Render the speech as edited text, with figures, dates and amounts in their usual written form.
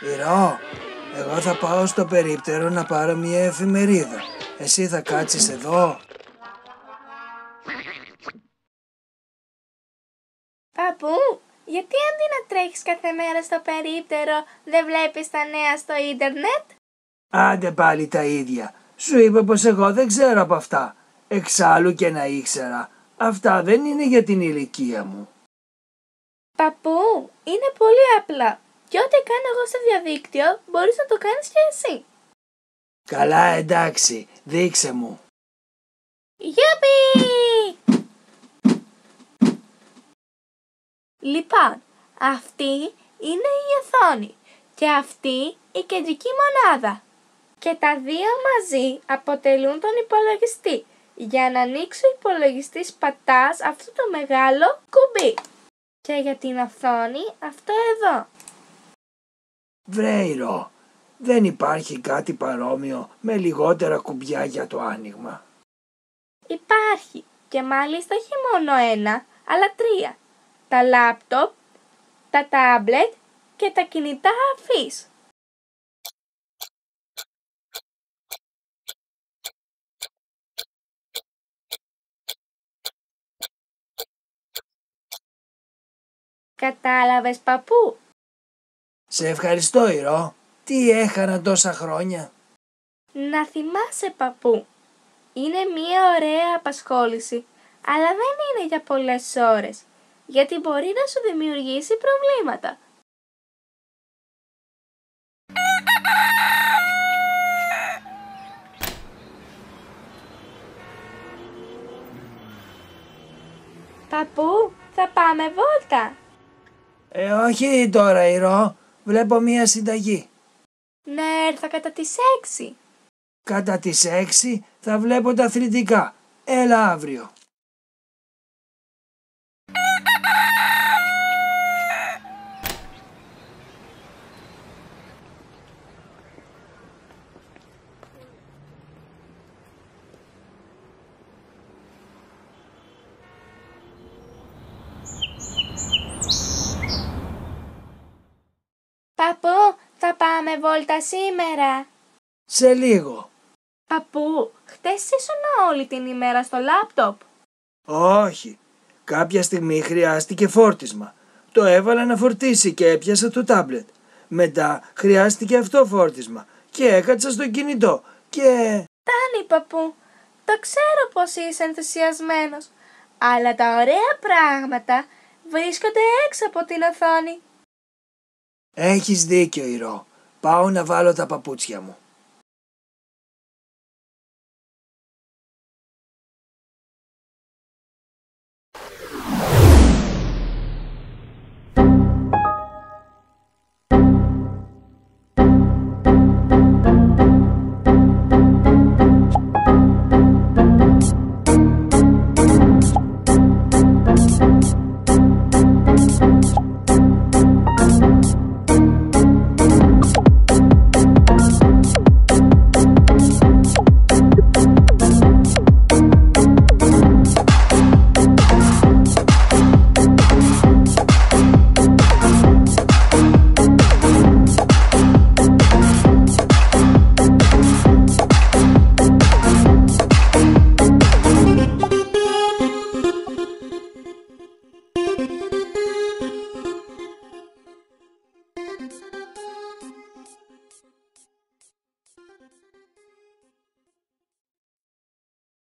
Ηρώ, εγώ θα πάω στο περίπτερο να πάρω μια εφημερίδα. Εσύ θα κάτσεις εδώ? Παππού, γιατί αντί να τρέχεις κάθε μέρα στο περίπτερο, δεν βλέπεις τα νέα στο ίντερνετ? Άντε πάλι τα ίδια. Σου είπα πως εγώ δεν ξέρω από αυτά. Εξάλλου και να ήξερα, αυτά δεν είναι για την ηλικία μου. Παππού, είναι πολύ απλά. Και ό,τι κάνω εγώ στο διαδίκτυο, μπορείς να το κάνεις και εσύ. Καλά, εντάξει, δείξε μου. Γιουπι! Λοιπόν, αυτή είναι η οθόνη και αυτή η κεντρική μονάδα. Και τα δύο μαζί αποτελούν τον υπολογιστή. Για να ανοίξει ο υπολογιστής πατάς αυτό το μεγάλο κουμπί. Και για την οθόνη αυτό εδώ. Βρε Ηρώ, δεν υπάρχει κάτι παρόμοιο με λιγότερα κουμπιά για το άνοιγμα? Υπάρχει και μάλιστα όχι μόνο ένα, αλλά τρία. Τα λάπτοπ, τα τάμπλετ και τα κινητά αφής. Κατάλαβες, παππού? Σε ευχαριστώ Ηρώ. Τι έχανα τόσα χρόνια. Να θυμάσαι, παππού. Είναι μια ωραία απασχόληση, αλλά δεν είναι για πολλές ώρες, γιατί μπορεί να σου δημιουργήσει προβλήματα. Παππού, θα πάμε βόλτα? Όχι τώρα Ηρώ, βλέπω μία συνταγή. Να έρθω κατά τις 6. Κατά τις 6 θα βλέπω τα αθλητικά. Έλα αύριο. Παππού, θα πάμε βόλτα σήμερα? Σε λίγο. Παππού, χτες ήσουν όλη την ημέρα στο λάπτοπ. Όχι. Κάποια στιγμή χρειάστηκε φόρτισμα. Το έβαλα να φορτίσει και έπιασα το τάμπλετ. Μετά χρειάστηκε αυτό φόρτισμα και έκατσα στο κινητό και... Φτάνει, παππού. Το ξέρω πως είσαι ενθουσιασμένος, αλλά τα ωραία πράγματα βρίσκονται έξω από την οθόνη. Έχεις δίκιο Ηρώ. Πάω να βάλω τα παπούτσια μου.